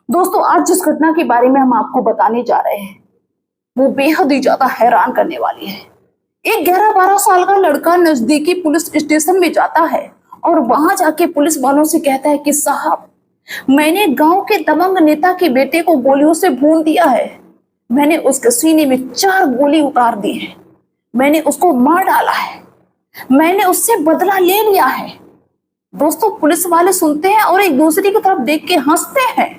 दोस्तों, आज जिस घटना के बारे में हम आपको बताने जा रहे हैं वो बेहद ही ज्यादा हैरान करने वाली है। एक 11-12 साल का लड़का नजदीकी पुलिस स्टेशन में जाता है और वहां जाके पुलिस वालों से कहता है कि साहब, मैंने गांव के दबंग नेता के बेटे को गोलियों से भून दिया है। मैंने उसके सीने में 4 गोली उतार दी है। मैंने उसको मार डाला है। मैंने उससे बदला ले लिया है। दोस्तों, पुलिस वाले सुनते हैं और एक दूसरे की तरफ देख के हंसते हैं।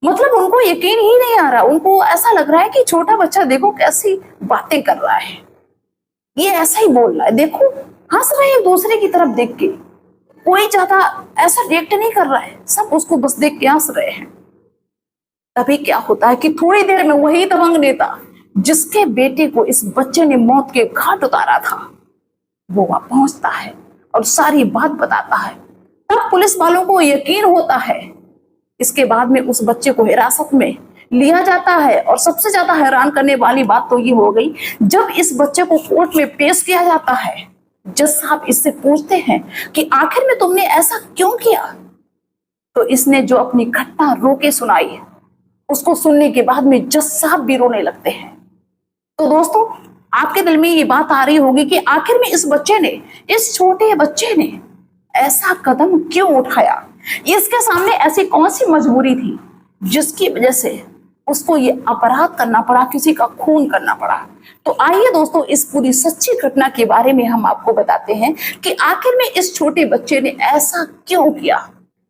मतलब उनको यकीन ही नहीं आ रहा। उनको ऐसा लग रहा है कि छोटा बच्चा देखो कैसी बातें कर रहा है, ये ऐसा ही बोल रहा है। देखो, हंस रहे हैं एक दूसरे की तरफ देख के। कोई ज्यादा ऐसा रिएक्ट नहीं कर रहा है, सब उसको बस देख के हंस रहे हैं। तभी क्या होता है कि थोड़ी देर में वही दबंग नेता जिसके बेटे को इस बच्चे ने मौत के घाट उतारा था, वो वहां पहुंचता है और सारी बात बताता है। तब पुलिस वालों को यकीन होता है। इसके बाद में उस बच्चे को हिरासत में लिया जाता है और सबसे ज्यादा हैरान करने वाली बात तो ये हो गई, जब इस बच्चे को कोर्ट में पेश किया जाता है, जज साहब इससे पूछते हैं कि आखिर में तुमने ऐसा क्यों किया। तो इसने जो अपनी घटना रो के सुनाई, उसको सुनने के बाद में जज साहब भी रोने लगते हैं। तो दोस्तों, आपके दिल में ये बात आ रही होगी कि आखिर में इस छोटे बच्चे ने ऐसा कदम क्यों उठाया। इसके सामने ऐसी कौन सी मजबूरी थी जिसकी वजह से उसको ये अपराध करना पड़ा, किसी का खून करना पड़ा। तो आइए दोस्तों, इस पूरी सच्ची घटना के बारे में हम आपको बताते हैं कि आखिर में इस छोटे बच्चे ने ऐसा क्यों किया।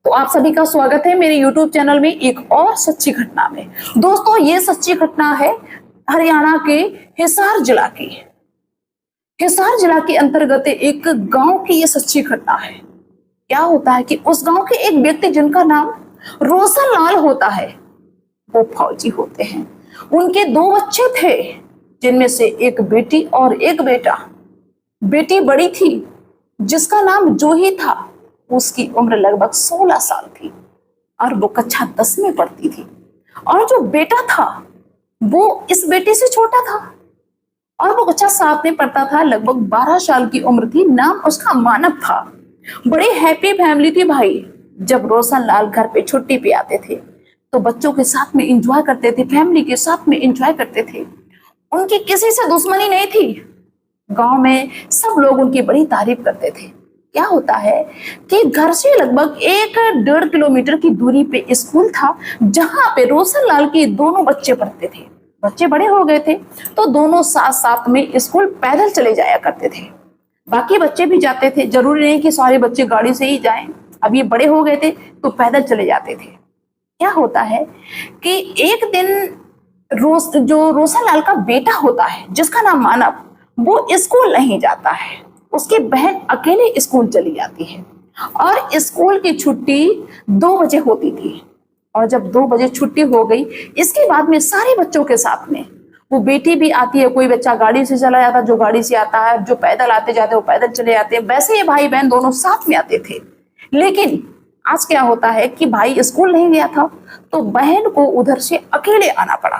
तो आप सभी का स्वागत है मेरे YouTube चैनल में एक और सच्ची घटना में। दोस्तों, ये सच्ची घटना है हरियाणा के हिसार जिला की। हिसार जिला के अंतर्गत एक गांव की ये सच्ची घटना है। क्या होता है कि उस गांव के एक व्यक्ति जिनका नाम रोशन लाल होता है, वो फौजी होते हैं। उनके 2 बच्चे थे, जिनमें से एक बेटी और एक बेटा। बेटी बड़ी थी जिसका नाम जूही था। उसकी उम्र लगभग 16 साल थी और वो कक्षा 10 में पढ़ती थी। और जो बेटा था वो इस बेटी से छोटा था और वो कक्षा 7 में पढ़ता था। लगभग 12 साल की उम्र थी। नाम उसका मानव था। बड़ी हैप्पी फैमिली थी भाई। जब रोशन लाल घर पे छुट्टी पे आते थे तो बच्चों के साथ में एंजॉय करते थे, फैमिली के साथ में एंजॉय करते थे। उनकी किसी से दुश्मनी नहीं थी। गांव में सब लोग उनकी बड़ी तारीफ करते थे। क्या होता है कि घर से लगभग 1-1.5 किलोमीटर की दूरी पे स्कूल था, जहां पे रोशन लाल के दोनों बच्चे पढ़ते थे। बच्चे बड़े हो गए थे तो दोनों साथ साथ में स्कूल पैदल चले जाया करते थे। बाकी बच्चे भी जाते थे, जरूरी नहीं कि सारे बच्चे गाड़ी से ही जाएं। अब ये बड़े हो गए थे तो पैदल चले जाते थे। क्या होता है कि एक दिन जो रोशन लाल का बेटा होता है, जिसका नाम मानव, वो स्कूल नहीं जाता है। उसकी बहन अकेले स्कूल चली जाती है और स्कूल की छुट्टी 2 बजे होती थी। और जब 2 बजे छुट्टी हो गई, इसके बाद में सारे बच्चों के साथ में वो बेटी भी आती है। कोई बच्चा गाड़ी से चला जाता, जो गाड़ी से आता है, जो पैदल आते जाते वो पैदल चले जाते हैं। वैसे ये भाई बहन दोनों साथ में आते थे। लेकिन आज क्या होता है कि भाई स्कूल नहीं गया था तो बहन को उधर से अकेले आना पड़ा।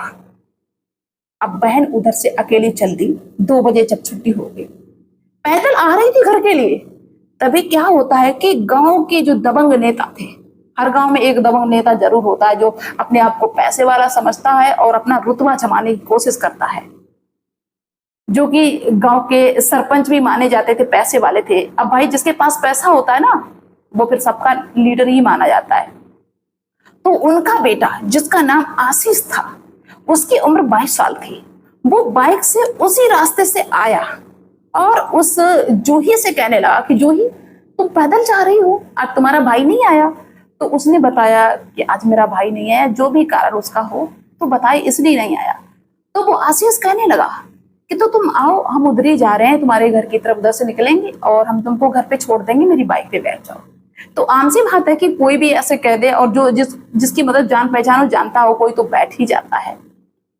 अब बहन उधर से अकेली चल दी। 2 बजे जब छुट्टी हो गई, पैदल आ रही थी घर के लिए। तभी क्या होता है कि गांव के जो दबंग नेता थे, हर गांव में एक दबंग नेता जरूर होता है जो अपने आप को पैसे वाला समझता है और अपना रुतबा जमाने की कोशिश करता है, जो कि गांव के सरपंच भी माने जाते थे, पैसे वाले थे। अब भाई जिसके पास पैसा होता है ना, वो फिर सबका लीडर ही माना जाता है। तो उनका बेटा जिसका नाम आशीष था, उसकी उम्र 22 साल थी। वो बाइक से उसी रास्ते से आया और उस जूही से कहने लगा कि जूही, तुम पैदल जा रही हो, आज तुम्हारा भाई नहीं आया। तो उसने बताया कि आज मेरा भाई नहीं आया, जो भी कारण उसका हो तो बताए, इसलिए नहीं आया। तो वो आशीष कहने लगा कि तो तुम आओ, हम उधर ही जा रहे हैं, तुम्हारे घर की तरफ उधर से निकलेंगे और हम तुमको घर पे छोड़ देंगे, मेरी बाइक पे बैठ जाओ। तो आम सी बात है कि कोई भी ऐसे कह दे, और जो जिसकी मतलब जान पहचान हो, जानता हो कोई, तो बैठ ही जाता है।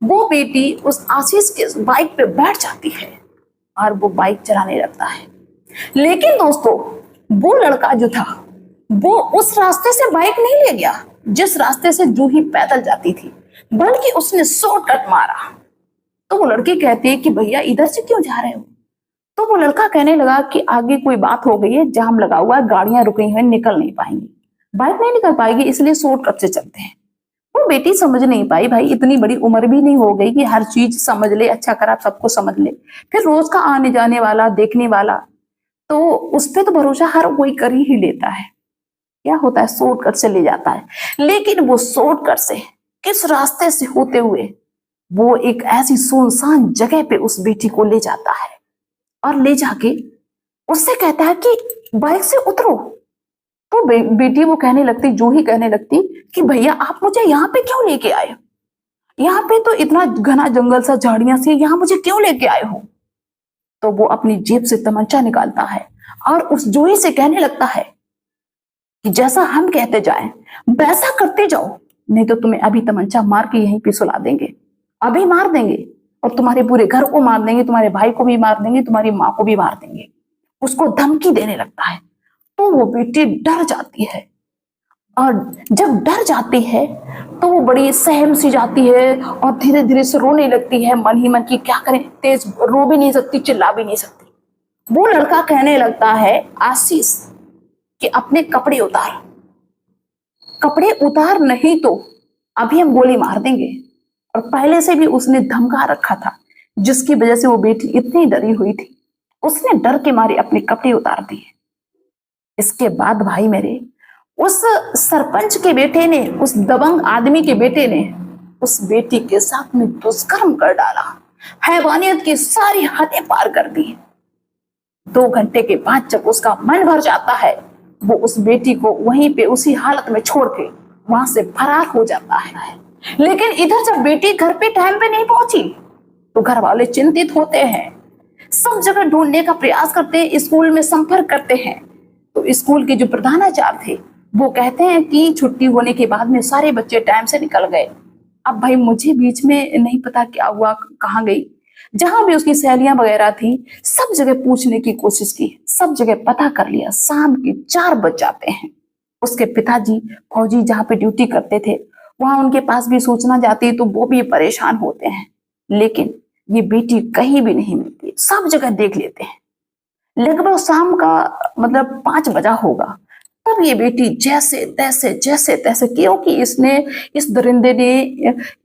वो बेटी उस आशीष के बाइक पे बैठ जाती है और वो बाइक चलाने लगता है। लेकिन दोस्तों, वो लड़का जो था वो उस रास्ते से बाइक नहीं ले गया जिस रास्ते से जूही पैदल जाती थी, बल्कि उसने शॉर्टकट मारा। तो वो लड़की कहती है कि भैया इधर से क्यों जा रहे हो। तो वो लड़का कहने लगा कि आगे कोई बात हो गई है, जाम लगा हुआ है, गाड़ियां रुकी हुई, निकल नहीं पाएंगी, बाइक नहीं निकल पाएगी, इसलिए शॉर्टकट से चलते हैं। बेटी समझ नहीं पाई, भाई इतनी बड़ी उम्र भी नहीं हो गई कि हर चीज समझ ले, अच्छा खराब सबको समझ ले। फिर रोज का आने जाने वाला, देखने वाला, तो उस पे तो भरोसा हर कोई कर ही लेता है। क्या होता है, शॉर्टकट से ले जाता है। लेकिन वो शॉर्टकट से किस रास्ते से होते हुए वो एक ऐसी सुनसान जगह पे उस बेटी को ले जाता है और ले जाके उससे कहता है कि बाइक से उतरो। तो बेटी वो कहने लगती, जो ही कहने लगती कि भैया आप मुझे यहाँ पे क्यों लेके आए, यहाँ पे तो इतना घना जंगल सा झाड़ियां सी, यहाँ मुझे क्यों लेके आए हो। तो वो अपनी जेब से तमंचा निकालता है और उस जोही से कहने लगता है कि जैसा हम कहते जाएं वैसा करते जाओ, नहीं तो तुम्हें अभी तमंचा मार के यहीं पे सुला देंगे, अभी मार देंगे और तुम्हारे पूरे घर को मार देंगे, तुम्हारे भाई को भी मार देंगे, तुम्हारी माँ को भी मार देंगे। उसको धमकी देने लगता है। तो वो बेटी डर जाती है और जब डर जाती है तो वो बड़ी सहम सी जाती है और धीरे धीरे से रोने लगती है मन ही मन की क्या करें, तेज रो भी नहीं सकती, चिल्ला भी नहीं सकती। वो लड़का कहने लगता है आशीष कि अपने कपड़े उतार, कपड़े उतार नहीं तो अभी हम गोली मार देंगे। और पहले से भी उसने धमका रखा था, जिसकी वजह से वो बेटी इतनी डरी हुई थी, उसने डर के मारे अपने कपड़े उतार दिए। इसके बाद भाई मेरे, उस सरपंच के बेटे ने, उस दबंग आदमी के बेटे ने उस बेटी के साथ में दुष्कर्म कर डाला, हैवानियत की सारी हदें पार कर दी। 2 घंटे के बाद जब उसका मन भर जाता है, वो उस बेटी को वहीं पे उसी हालत में छोड़ के वहां से फरार हो जाता है। लेकिन इधर जब बेटी घर पे टाइम पे नहीं पहुंची तो घर वाले चिंतित होते हैं, सब जगह ढूंढने का प्रयास करते हैं, स्कूल में संपर्क करते हैं। तो स्कूल के जो प्रधानाचार्य थे वो कहते हैं कि छुट्टी होने के बाद में सारे बच्चे टाइम से निकल गए। अब भाई मुझे बीच में नहीं पता क्या हुआ, कहाँ गई। जहां भी उसकी सहेलियां वगैरह थी सब जगह पूछने की कोशिश की, सब जगह पता कर लिया। शाम के 4 बज जाते हैं। उसके पिताजी फौजी जहाँ पे ड्यूटी करते थे वहां उनके पास भी सूचना जाती तो वो भी परेशान होते हैं। लेकिन ये बेटी कहीं भी नहीं मिलती, सब जगह देख लेते हैं। लगभग शाम का मतलब 5 बजा होगा, तब ये बेटी जैसे तैसे, क्योंकि इसने, इस दरिंदे ने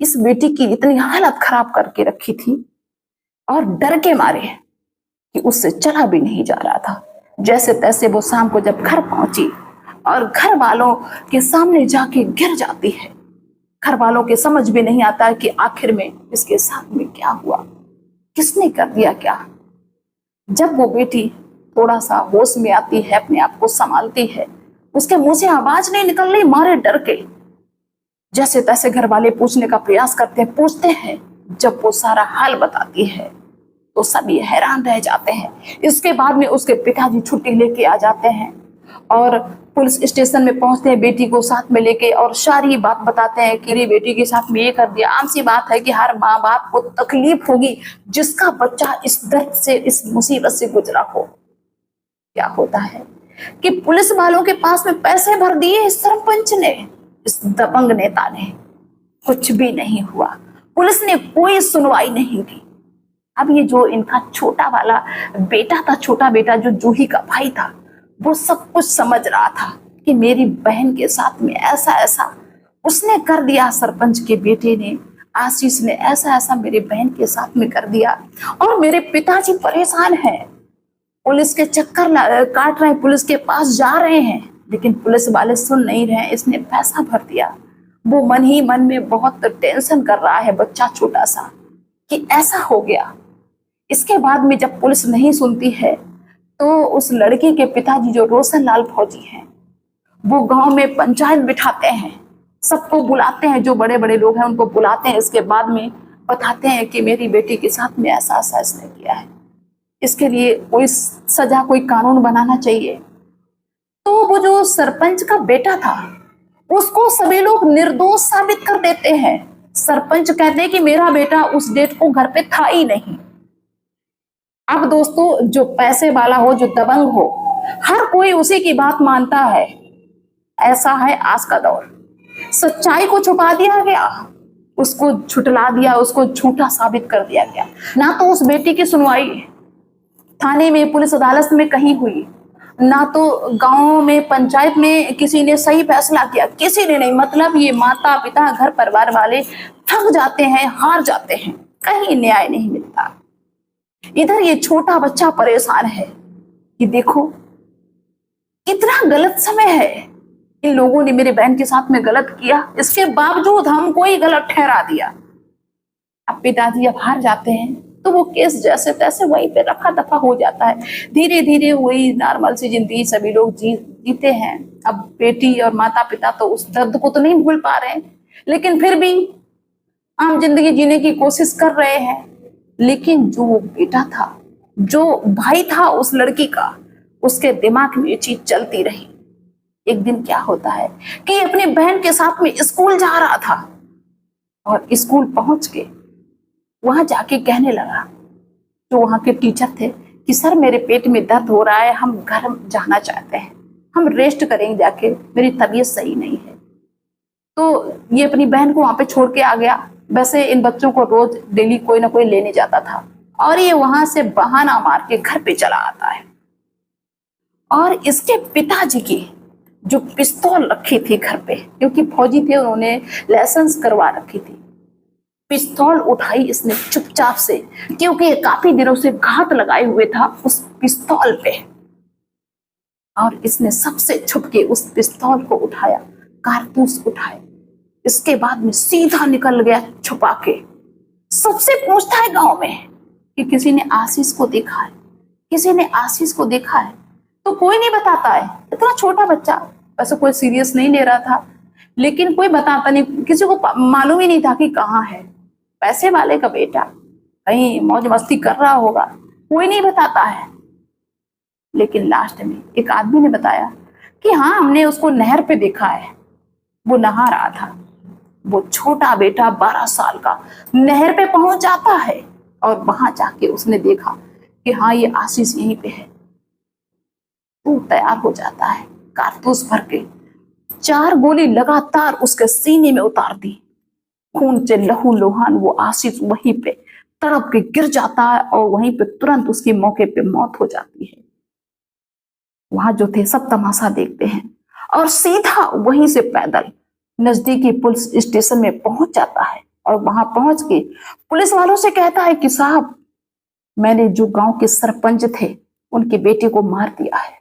इस बेटी की इतनी हालत खराब करके रखी थी और डर के मारे कि उससे चला भी नहीं जा रहा था। जैसे तैसे वो शाम को जब घर पहुंची और घर वालों के सामने जाके गिर जाती है। घर वालों के समझ भी नहीं आता कि आखिर में इसके साथ में क्या हुआ, किसने कर दिया क्या। जब वो बेटी थोड़ा सा होश में आती है, अपने आप को संभालती है, उसके मुंह से आवाज नहीं निकल रही, मारे डर के। जैसे तैसे घर वाले पूछने का प्रयास करते हैं, पूछते हैं। जब वो सारा हाल बताती है तो सभी हैरान रह जाते हैं। इसके बाद में उसके पिताजी छुट्टी लेके आ जाते हैं और पुलिस स्टेशन में पहुंचते हैं बेटी को साथ में लेके और सारी बात बताते हैं कि रे बेटी के साथ में ये कर दिया। आम सी बात है कि हर माँ बाप को तकलीफ होगी जिसका बच्चा इस दर्द से, इस मुसीबत से गुजरा हो। क्या होता है कि पुलिस वालों के पास में पैसे भर दिए इस सरपंच ने, इस दबंग नेता ने, कुछ भी नहीं हुआ। पुलिस ने कोई सुनवाई नहीं की। अब ये जो इनका छोटा वाला बेटा था, छोटा बेटा जो जूही का भाई था, वो सब कुछ समझ रहा था कि मेरी बहन के साथ में ऐसा ऐसा उसने कर दिया, सरपंच के बेटे ने, आशीष ने ऐसा ऐसा मेरे बहन के साथ में कर दिया और मेरे पिताजी परेशान हैं, पुलिस के चक्कर काट रहे हैं, पुलिस के पास जा रहे हैं, लेकिन पुलिस वाले सुन नहीं रहे हैं। इसने पैसा भर दिया। वो मन ही मन में बहुत टेंशन कर रहा है बच्चा छोटा सा कि ऐसा हो गया। इसके बाद में जब पुलिस नहीं सुनती है तो उस लड़की के पिताजी जो रोशन लाल फौजी हैं, वो गांव में पंचायत बिठाते हैं, सबको बुलाते हैं, जो बड़े बड़े लोग हैं उनको बुलाते हैं। इसके बाद में बताते हैं कि मेरी बेटी के साथ में ऐसा ऐसा इसने किया है, इसके लिए कोई सजा, कोई कानून बनाना चाहिए। तो वो जो सरपंच का बेटा था उसको सभी लोग निर्दोष साबित कर देते हैं। सरपंच कहते हैं कि मेरा बेटा उस डेट को घर पे था ही नहीं। अब दोस्तों, जो पैसे वाला हो, जो दबंग हो, हर कोई उसी की बात मानता है। ऐसा है आज का दौर। सच्चाई को छुपा दिया गया, उसको झुठला दिया, उसको झूठा साबित कर दिया गया। ना तो उस बेटी की सुनवाई थाने में, पुलिस अदालत में कहीं हुई, ना तो गांव में पंचायत में किसी ने सही फैसला किया, किसी ने नहीं। मतलब ये माता पिता घर परिवार वाले थक जाते हैं, हार जाते हैं, कहीं न्याय नहीं मिलता। इधर ये छोटा बच्चा परेशान है कि देखो कितना गलत समय है, इन लोगों ने मेरे बहन के साथ में गलत किया, इसके बावजूद हमको ही गलत ठहरा दिया। अब पिताजी अब हार जाते हैं तो वो केस जैसे तैसे वहीं पे रखा दफा हो जाता है। धीरे धीरे वही नॉर्मल सी जिंदगी सभी लोग जीते हैं। अब बेटी और माता पिता तो उस दर्द को तो नहीं भूल पा रहे हैं, लेकिन फिर भी आम जिंदगी जीने की कोशिश कर रहे हैं। लेकिन जो वो बेटा था, जो भाई था उस लड़की का, उसके दिमाग में ये चीज चलती रही। एक दिन क्या होता है कि अपनी बहन के साथ में स्कूल जा रहा था और स्कूल पहुंच के वहां जाके कहने लगा, जो वहां के टीचर थे, कि सर मेरे पेट में दर्द हो रहा है, हम घर जाना चाहते हैं, हम रेस्ट करेंगे जाके, मेरी तबीयत सही नहीं है। तो ये अपनी बहन को वहां पे छोड़ के आ गया। वैसे इन बच्चों को रोज डेली कोई ना कोई लेने जाता था और ये वहां से बहाना मार के घर पे चला आता है। और इसके पिताजी की जो पिस्तौल रखी थी घर पे, क्योंकि फौजी थे, उन्होंने लाइसेंस करवा रखी थी, पिस्तौल उठाई इसने चुपचाप से, क्योंकि काफी दिनों से घात लगाए हुए था उस पिस्तौल पे। और इसने सबसे छुप के उस पिस्तौल को उठाया, कारतूस उठाए, इसके बाद में सीधा निकल गया छुपा के। सबसे पूछता है गांव में कि किसी ने आशीष को देखा है, किसी ने आशीष को देखा है, तो कोई नहीं बताता है। इतना छोटा बच्चा, वैसे कोई सीरियस नहीं ले रहा था, लेकिन कोई बताता नहीं, किसी को मालूम ही नहीं था कि कहाँ है। पैसे वाले का बेटा कहीं मौज मस्ती कर रहा होगा, कोई नहीं बताता है। लेकिन लास्ट में एक आदमी ने बताया कि हाँ, हमने उसको नहर पे देखा है, वो नहा रहा था। वो छोटा बेटा 12 साल का नहर पे पहुंच जाता है और वहां जाके उसने देखा कि हाँ, ये आशीष यहीं पे है। वो तैयार हो जाता है, कारतूस भर के 4 गोली लगातार उसके सीने में उतार दी। खून से लहू लुहान वो आशीष वहीं पे तड़प के गिर जाता है और वहीं पे तुरंत उसकी मौके पे मौत हो जाती है। वहां जो थे सब तमाशा देखते हैं और सीधा वहीं से पैदल नजदीकी पुलिस स्टेशन में पहुंच जाता है। और वहां पहुंच के पुलिस वालों से कहता है कि साहब, मैंने जो गांव के सरपंच थे उनके बेटे को मार दिया है।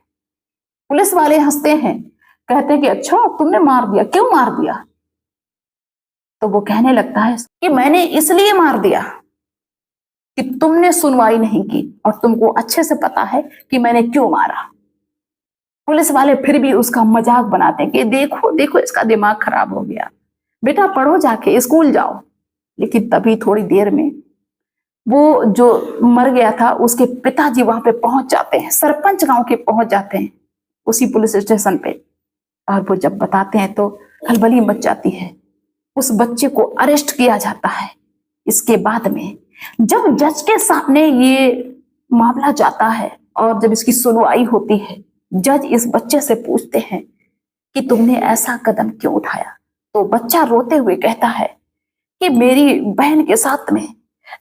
पुलिस वाले हंसते हैं, कहते हैं कि अच्छा, तुमने मार दिया, क्यों मार दिया? तो वो कहने लगता है कि मैंने इसलिए मार दिया कि तुमने सुनवाई नहीं की और तुमको अच्छे से पता है कि मैंने क्यों मारा। पुलिस वाले फिर भी उसका मजाक बनाते हैं कि देखो देखो, इसका दिमाग खराब हो गया, बेटा पढ़ो, जाके स्कूल जाओ। लेकिन तभी थोड़ी देर में वो जो मर गया था उसके पिताजी वहां पे पहुंच जाते हैं, सरपंच गांव के पहुंच जाते हैं उसी पुलिस स्टेशन पे। और वो जब बताते हैं तो खलबली मच जाती है। उस बच्चे को अरेस्ट किया जाता है। इसके बाद में जब जज के सामने ये मामला जाता है और जब इसकी सुनवाई होती है, जज इस बच्चे से पूछते हैं कि तुमने ऐसा कदम क्यों उठाया। तो बच्चा रोते हुए कहता है कि मेरी बहन के साथ में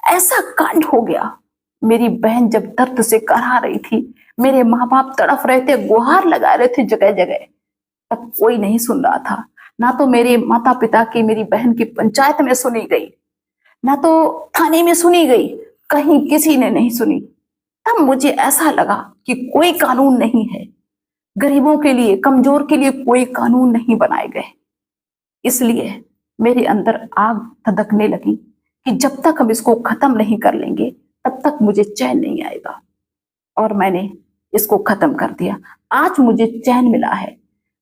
ऐसा कांड हो गया। मेरी बहन जब दर्द से कराह रही थी, मेरे माँ बाप तड़प रहे थे, गुहार लगा रहे थे जगह जगह, तब कोई नहीं सुन रहा था। ना तो मेरे माता पिता की, मेरी बहन की पंचायत में सुनी गई, ना तो थाने में सुनी गई, कहीं किसी ने नहीं सुनी। तब मुझे ऐसा लगा कि कोई कानून नहीं है, गरीबों के लिए, कमजोर के लिए कोई कानून नहीं बनाए गए। इसलिए मेरे अंदर आग धधकने लगी कि जब तक हम इसको खत्म नहीं कर लेंगे तब तक मुझे चैन नहीं आएगा। और मैंने इसको खत्म कर दिया। आज मुझे चैन मिला है।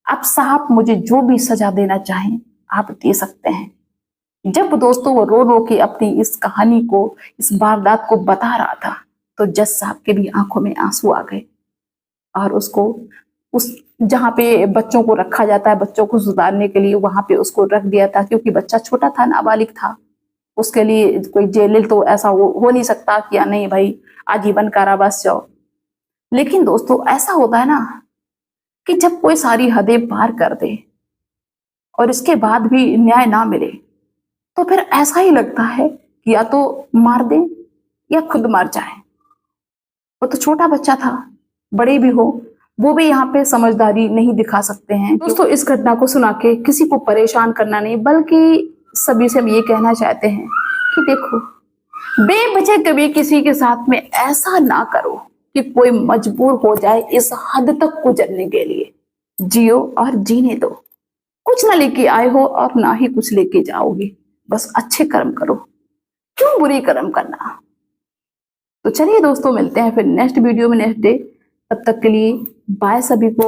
अब साहब मुझे जो भी सजा देना चाहें आप दे सकते हैं। जब दोस्तों वो रो रो के अपनी इस कहानी को, इस वारदात को बता रहा था, तो जज साहब के भी आंखों में आंसू आ गए और उसको उस जहाँ पे बच्चों को रखा जाता है, बच्चों को सुधारने के लिए, वहां पे उसको रख दिया था। क्योंकि बच्चा छोटा था, नाबालिग था, उसके लिए कोई जेल तो ऐसा हो नहीं सकता कि या नहीं भाई आजीवन कारावास जाओ। लेकिन दोस्तों ऐसा होता है ना कि जब कोई सारी हदें पार कर दे और इसके बाद भी न्याय ना मिले, तो फिर ऐसा ही लगता है कि या तो मार दें या खुद मर जाए। वो तो छोटा बच्चा था, बड़े भी हो, वो भी यहाँ पे समझदारी नहीं दिखा सकते हैं। दोस्तों इस घटना को सुना के किसी को परेशान करना नहीं, बल्कि सभी से हम ये कहना चाहते हैं कि देखो, बेवजह कभी किसी के साथ में ऐसा ना करो कि कोई मजबूर हो जाए इस हद तक गुजरने के लिए। जियो और जीने दो। कुछ ना लेके आए हो और ना ही कुछ लेके जाओगे, बस अच्छे कर्म करो, क्यों बुरी कर्म करना। तो चलिए दोस्तों, मिलते हैं फिर नेक्स्ट वीडियो में नेक्स्ट डे। तब तक के लिए बाय सभी को।